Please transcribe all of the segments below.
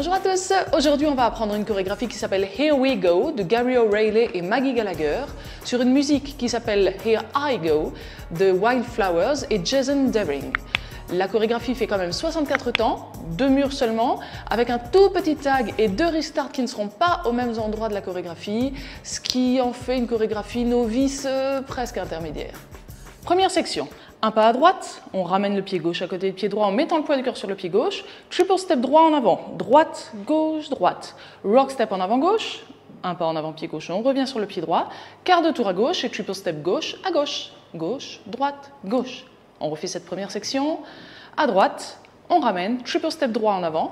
Bonjour à tous, aujourd'hui on va apprendre une chorégraphie qui s'appelle Here We Go de Gary O'Reilly et Maggie Gallagher sur une musique qui s'appelle Here I Go de Wildflowers et Jason Deering. La chorégraphie fait quand même 64 temps, 2 murs seulement, avec un tout petit tag et 2 restarts qui ne seront pas aux mêmes endroits de la chorégraphie, ce qui en fait une chorégraphie novice presque intermédiaire. Première section. Un pas à droite, on ramène le pied gauche à côté du pied droit en mettant le poids du cœur sur le pied gauche. Triple step droit en avant, droite, gauche, droite. Rock step en avant gauche, un pas en avant pied gauche, on revient sur le pied droit. Quart de tour à gauche et triple step gauche à gauche. Gauche, droite, gauche. On refait cette première section. À droite, on ramène, triple step droit en avant.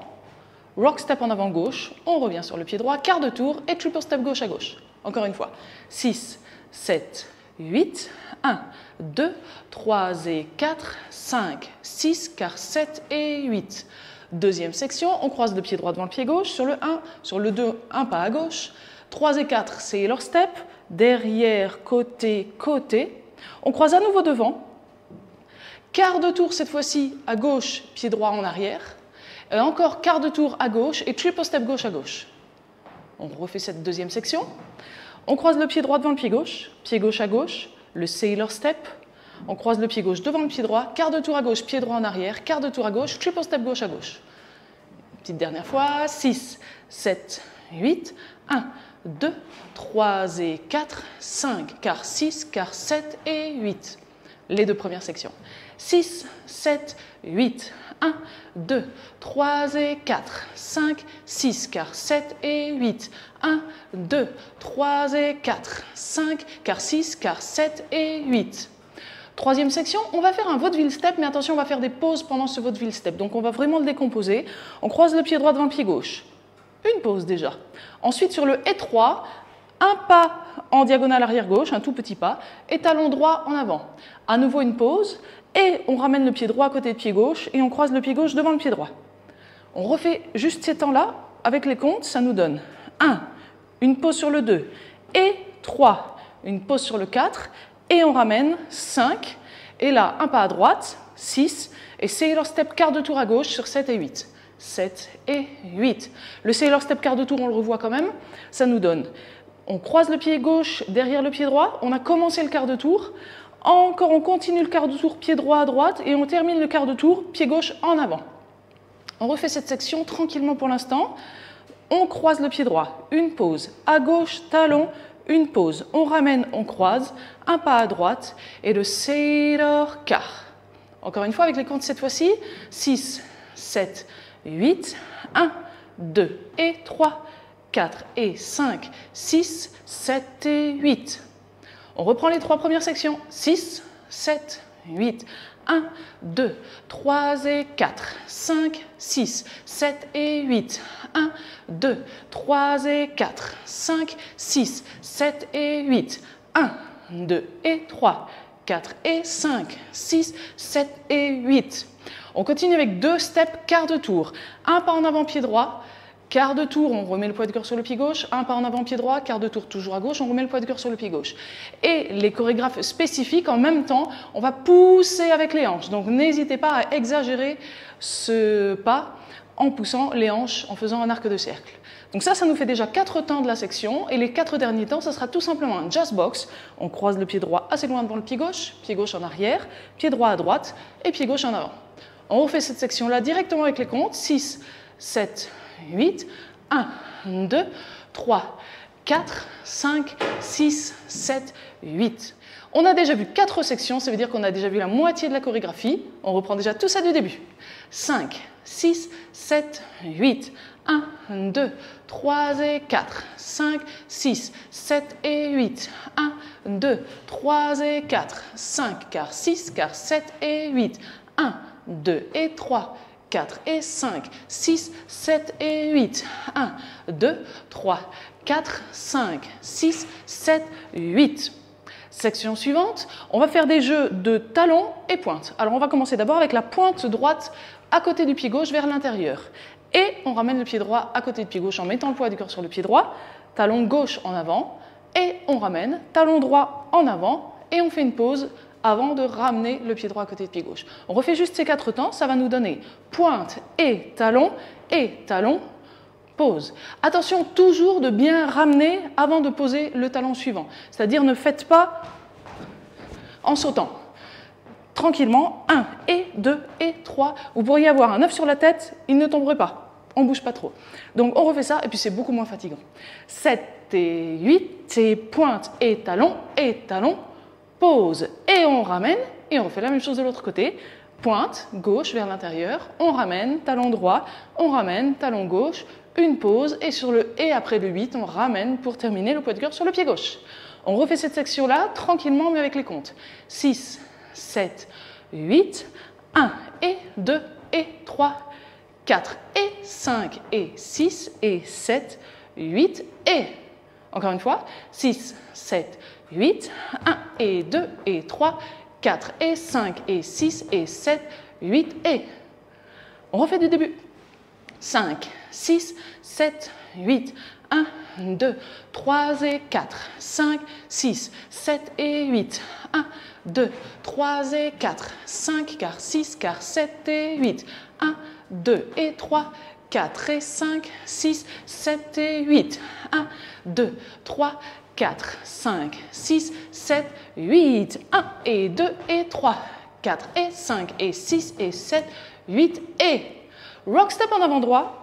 Rock step en avant gauche, on revient sur le pied droit. Quart de tour et triple step gauche à gauche. Encore une fois. 6, 7, 8, 1, 2, 3 et 4, 5, 6, quart 7 et 8. Deuxième section, on croise le pied droit devant le pied gauche, sur le 1, sur le 2, un pas à gauche. 3 et 4, sailor step, derrière, côté, côté. On croise à nouveau devant. Quart de tour cette fois-ci à gauche, pied droit en arrière. Et encore quart de tour à gauche et triple step gauche à gauche. On refait cette deuxième section. On croise le pied droit devant le pied gauche à gauche, le sailor step. On croise le pied gauche devant le pied droit, quart de tour à gauche, pied droit en arrière, quart de tour à gauche, triple step gauche à gauche. Petite dernière fois, 6, 7, 8, 1, 2, 3 et 4, 5, quart 6, quart 7 et 8. Les deux premières sections. 6, 7, 8, 1, 2, 3 et 4, 5, 6, quart 7 et 8. 1, 2, 3 et 4, 5, quart 6, quart 7 et 8. Troisième section, on va faire un vaudeville step, mais attention, on va faire des pauses pendant ce vaudeville step. Donc on va vraiment le décomposer. On croise le pied droit devant le pied gauche. Une pause déjà. Ensuite, sur le étroit, un pas en diagonale arrière gauche, un tout petit pas, et talon droit en avant. À nouveau une pause, et on ramène le pied droit à côté de pied gauche, et on croise le pied gauche devant le pied droit. On refait juste ces temps-là, avec les comptes, ça nous donne 1, une pause sur le 2, et 3, une pause sur le 4, et on ramène 5, et là, un pas à droite, 6, et sailor step quart de tour à gauche sur 7 et 8. 7 et 8. Le sailor step quart de tour, on le revoit quand même, ça nous donne, on croise le pied gauche derrière le pied droit, on a commencé le quart de tour, encore on continue le quart de tour pied droit à droite, et on termine le quart de tour pied gauche en avant. On refait cette section tranquillement pour l'instant. On croise le pied droit, une pause, à gauche, talon, une pause. On ramène, on croise, un pas à droite et le sailor quart. Encore une fois avec les comptes cette fois-ci, 6, 7, 8, 1, 2 et 3, 4 et 5, 6, 7 et 8. On reprend les trois premières sections, 6, 7, 8, 1, 2, 3 et 4, 5, 6, 7 et 8. 1, 2, 3 et 4, 5, 6, 7 et 8. 1, 2 et 3, 4 et 5, 6, 7 et 8. On continue avec 2 steps quart de tour. Un pas en avant pied droit, quart de tour, on remet le poids du cœur sur le pied gauche, un pas en avant pied droit, quart de tour toujours à gauche, on remet le poids du cœur sur le pied gauche. Et les chorégraphes spécifiques, en même temps, on va pousser avec les hanches. Donc n'hésitez pas à exagérer ce pas en poussant les hanches, en faisant un arc de cercle. Donc ça nous fait déjà 4 temps de la section, et les 4 derniers temps, ça sera tout simplement un jazz box. On croise le pied droit assez loin devant le pied gauche en arrière, pied droit à droite, et pied gauche en avant. On refait cette section-là directement avec les comptes, 6, 7, 8, 1, 2, 3, 4, 5, 6, 7, 8. On a déjà vu 4 sections, ça veut dire qu'on a déjà vu la moitié de la chorégraphie. On reprend déjà tout ça du début. 5, 6, 7, 8, 1, 2, 3 et 4, 5, 6, 7 et 8, 1, 2, 3 et 4, 5, quart 6, quart 7 et 8, 1, 2 et 3, 4 et 5, 6, 7 et 8, 1, 2, 3, 4, 5, 6, 7, 8. Section suivante, on va faire des jeux de talons et pointe. Alors on va commencer d'abord avec la pointe droite à côté du pied gauche vers l'intérieur. Et on ramène le pied droit à côté du pied gauche en mettant le poids du corps sur le pied droit, talon gauche en avant, et on ramène, talon droit en avant, et on fait une pause avant de ramener le pied droit à côté de pied gauche. On refait juste ces 4 temps, ça va nous donner pointe et talon, pause. Attention toujours de bien ramener avant de poser le talon suivant. C'est-à-dire ne faites pas en sautant. Tranquillement, 1 et 2 et 3. Vous pourriez avoir un œuf sur la tête, il ne tomberait pas. On ne bouge pas trop. Donc on refait ça et puis c'est beaucoup moins fatigant. 7 et 8, et pointe et talon, pause et on ramène. Et on refait la même chose de l'autre côté. Pointe, gauche vers l'intérieur, on ramène, talon droit, on ramène, talon gauche, une pause et sur le et après le 8, on ramène pour terminer le poids de cœur sur le pied gauche. On refait cette section-là tranquillement mais avec les comptes. 6, 7, 8, 1 et 2 et 3, 4 et 5 et 6 et 7, 8 et, encore une fois, 6, 7, 8, 1 et 2 et 3, 4 et 5 et 6 et 7, 8 et. On refait du début. 5, 6, 7, 8, 1, 2, 3 et 4, 5, 6, 7 et 8, 1, 2, 3 et 4, 5, car 6, car 7 et 8, 1, 2 et 3, 4 et 5, 6, 7 et 8, 1, 2, 3, 4, 5, 6, 7, 8, 1 et 2 et 3, 4 et 5 et 6 et 7, 8 et. Rock step en avant droit,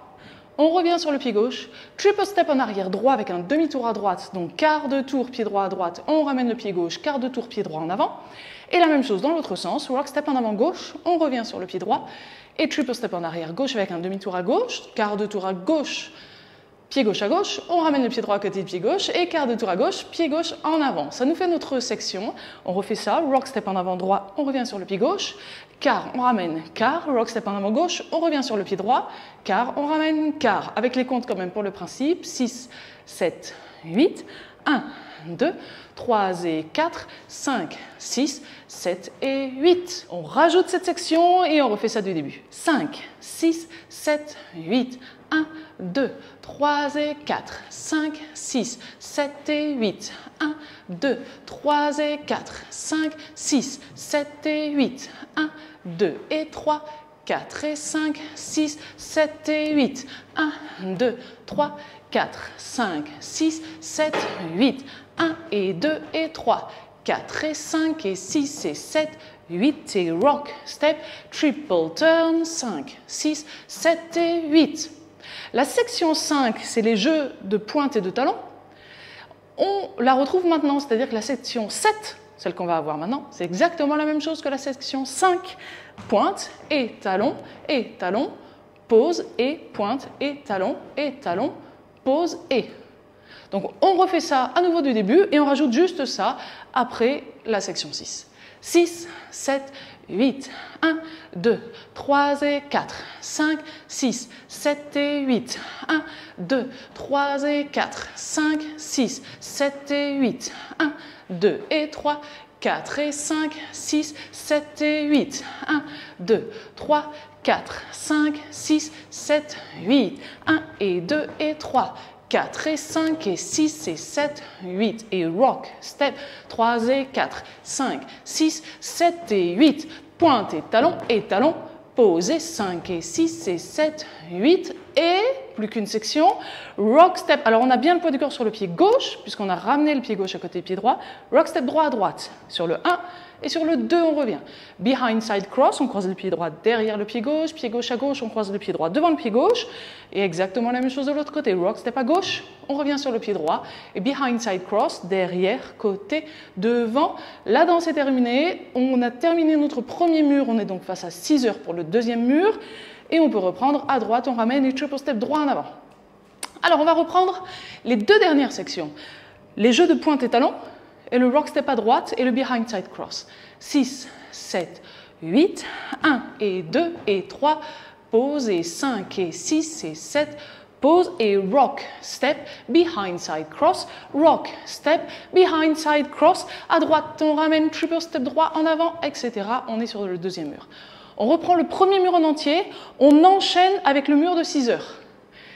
on revient sur le pied gauche, triple step en arrière droit avec un demi-tour à droite, donc quart de tour pied droit à droite, on ramène le pied gauche, quart de tour pied droit en avant. Et la même chose dans l'autre sens, rock step en avant gauche, on revient sur le pied droit, et triple step en arrière gauche avec un demi-tour à gauche, quart de tour à gauche, pied gauche à gauche, on ramène le pied droit à côté du pied gauche et quart de tour à gauche, pied gauche en avant. Ça nous fait notre section. On refait ça, rock step en avant droit, on revient sur le pied gauche, quart, on ramène quart, rock step en avant gauche, on revient sur le pied droit, quart, on ramène quart. Avec les comptes quand même pour le principe, 6, 7, 8, 1, 2, 3 et 4, 5, 6, 7 et 8. On rajoute cette section et on refait ça du début. 5, 6, 7, 8, 1, 2, 3 et 4, 5, 6, 7 et 8, 1, 2, 3 et 4, 5, 6, 7 et 8, 1, 2 et 3, 4 et 5, 6, 7 et 8, 1, 2, 3, 4, 5, 6, 7, 8, 1 et 2 et 3, 4 et 5 et 6 et 7, 8 et rock, step, triple turn, 5, 6, 7 et 8. La section 5, c'est les jeux de pointe et de talon. On la retrouve maintenant, c'est-à-dire que la section 7, celle qu'on va avoir maintenant, c'est exactement la même chose que la section 5. Pointe et talon, pause et pointe et talon, pause et. Donc on refait ça à nouveau du début et on rajoute juste ça après la section 6. 6, 7, 8, 1, 2, 3 et 4, 5, 6, 7 et 8, 1, 2, 3 et 4, 5, 6, 7 et 8, 1, 2 et 3, 4 et 5, 6, 7 et 8, 1, 2, 3, 4, 5, 6, 7, 8, 1 et 2 et 3, 4 et 5 et 6 et 7, 8 et rock, step, 3 et 4, 5, 6, 7 et 8, pointe et talon, pause et 5 et 6 et 7, 8 et, plus qu'une section, rock step. Alors on a bien le poids du corps sur le pied gauche, puisqu'on a ramené le pied gauche à côté du pied droit, rock step droit à droite, sur le 1 et sur le 2 on revient. Behind side cross, on croise le pied droit derrière le pied gauche à gauche, on croise le pied droit devant le pied gauche, et exactement la même chose de l'autre côté, rock step à gauche, on revient sur le pied droit, et behind side cross, derrière, côté, devant. La danse est terminée, on a terminé notre premier mur, on est donc face à 6 heures pour le deuxième mur, et on peut reprendre à droite, on ramène les triple step droit en avant. Alors on va reprendre les deux dernières sections, les jeux de pointe et talon, et le rock step à droite et le behind side cross. 6, 7, 8, 1 et 2 et 3, pause et 5 et 6 et 7, pause et rock, step, behind side cross, rock, step, behind side cross, à droite on ramène triple step droit en avant, etc. On est sur le deuxième mur. On reprend le premier mur en entier, on enchaîne avec le mur de 6 heures.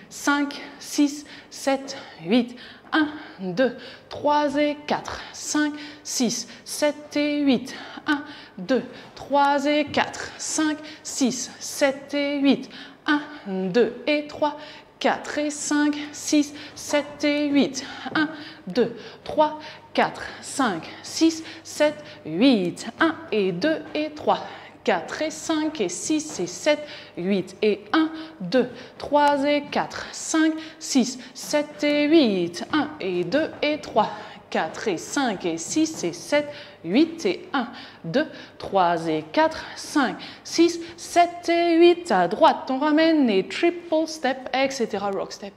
5, 6, 7, 8, 1, 2, 3 et 4, 5, 6, 7 et 8, 1, 2, 3 et 4, 5, 6, 7 et 8, 1, 2 et 3, 4 et 5, 6, 7 et 8. 1, 2, 3, 4, 5, 6, 7, 8. 1 et 2 et 3. 4 et 5 et 6 et 7, 8 et 1, 2, 3 et 4, 5, 6, 7 et 8. 1 et 2 et 3. 4 et 5 et 6 et 7, 8 et 1, 2, 3 et 4, 5, 6, 7 et 8. À droite, on ramène les triple step, etc. Rock step.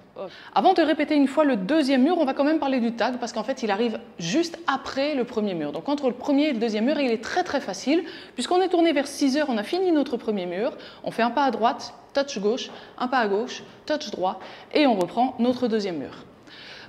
Avant de répéter une fois le deuxième mur, on va quand même parler du tag parce qu'en fait, il arrive juste après le premier mur. Donc entre le premier et le deuxième mur, il est très très facile. Puisqu'on est tourné vers 6 heures, on a fini notre premier mur. On fait un pas à droite, touch gauche, un pas à gauche, touch droit et on reprend notre deuxième mur.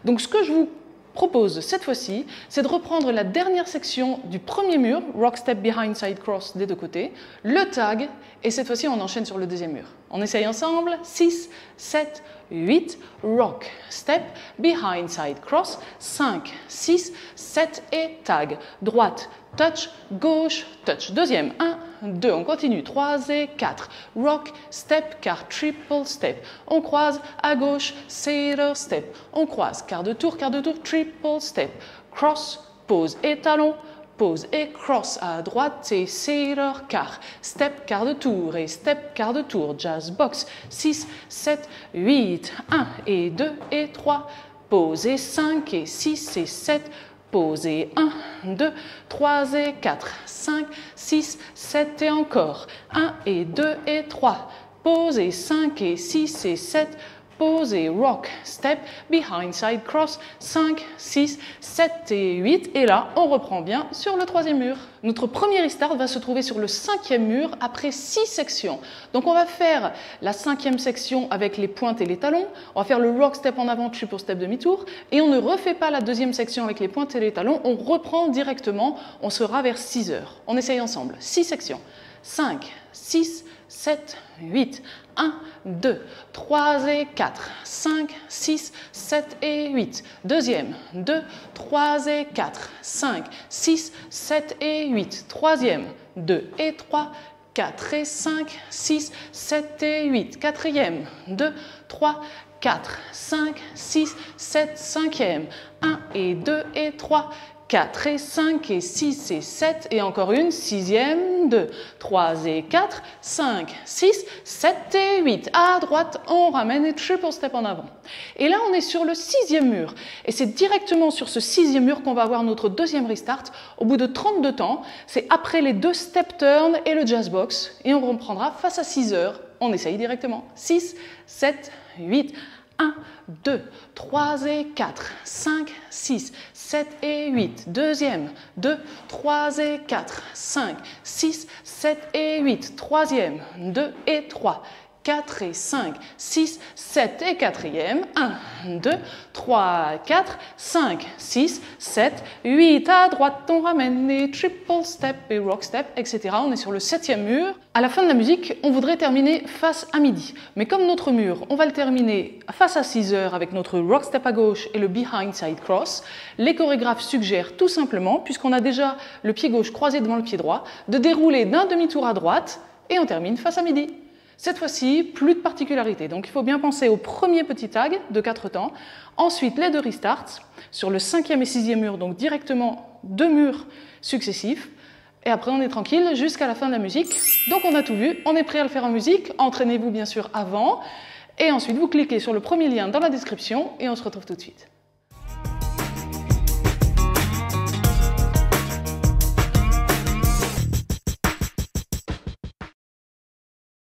Donc ce que je vous propose cette fois-ci, c'est de reprendre la dernière section du premier mur, rock step behind side cross des deux côtés, le tag, et cette fois-ci on enchaîne sur le deuxième mur. On essaye ensemble, 6, 7, 8, rock step behind side cross, 5, 6, 7 et tag, droite, touch, gauche, touch, deuxième, 1, 2, on continue, 3 et 4, rock, step, quart, triple step, on croise à gauche, cedar step, on croise, quart de tour, triple step, cross, pause et talon, pause et cross à droite et cedar quart, step, quart de tour et step, quart de tour, jazz box, 6, 7, 8, 1 et 2 et 3, pause et 5 et 6 et 7, pause et 1, 2, 3 et 4, 5, 6, 7 et encore, 1 et 2 et 3, pause et 5 et 6 et 7, pause et rock, step, behind side cross, 5, 6, 7 et 8. Et là, on reprend bien sur le troisième mur. Notre premier restart va se trouver sur le cinquième mur après 6 sections. Donc on va faire la cinquième section avec les pointes et les talons. On va faire le rock step en avant, triple step demi-tour. Et on ne refait pas la deuxième section avec les pointes et les talons. On reprend directement. On sera vers 6 heures. On essaye ensemble. 6 sections. 5, 6, 7, 8, 1, 2, 3 et 4, 5, 6, 7 et 8. Deuxième, 2, 3 et 4, 5, 6, 7 et 8. Troisième, 2 et 3, 4 et 5, 6, 7 et 8. Quatrième, 2, 3, 4, 5, 6, 7, cinquième, 1 et 2 et 3, 4 et 5 et 6 et 7 et encore une, sixième, 2, 3 et 4, 5, 6, 7 et 8. À droite, on ramène les triple step en avant. Et là, on est sur le sixième mur. Et c'est directement sur ce sixième mur qu'on va avoir notre deuxième restart. Au bout de 32 temps, c'est après les 2 step turn et le jazz box. Et on reprendra face à 6 heures. On essaye directement. 6, 7, 8, 1, 2, 3 et 4, 5, 6, 7 et 8. Deuxième, 2, 3 et 4, 5, 6, 7 et 8. Troisième, 2 et 3, 4 et 5, 6, 7 et quatrième, 1, 2, 3, 4, 5, 6, 7, 8. À droite, on ramène les triple step et rock step, etc. On est sur le septième mur. À la fin de la musique, on voudrait terminer face à midi. Mais comme notre mur, on va le terminer face à 6 heures avec notre rock step à gauche et le behind side cross, les chorégraphes suggèrent tout simplement, puisqu'on a déjà le pied gauche croisé devant le pied droit, de dérouler d'un demi-tour à droite et on termine face à midi. Cette fois-ci, plus de particularité. Donc il faut bien penser au premier petit tag de 4 temps, ensuite les 2 restarts, sur le 5e et 6e mur, donc directement 2 murs successifs, et après on est tranquille jusqu'à la fin de la musique. Donc on a tout vu, on est prêt à le faire en musique, entraînez-vous bien sûr avant, et ensuite vous cliquez sur le premier lien dans la description, et on se retrouve tout de suite.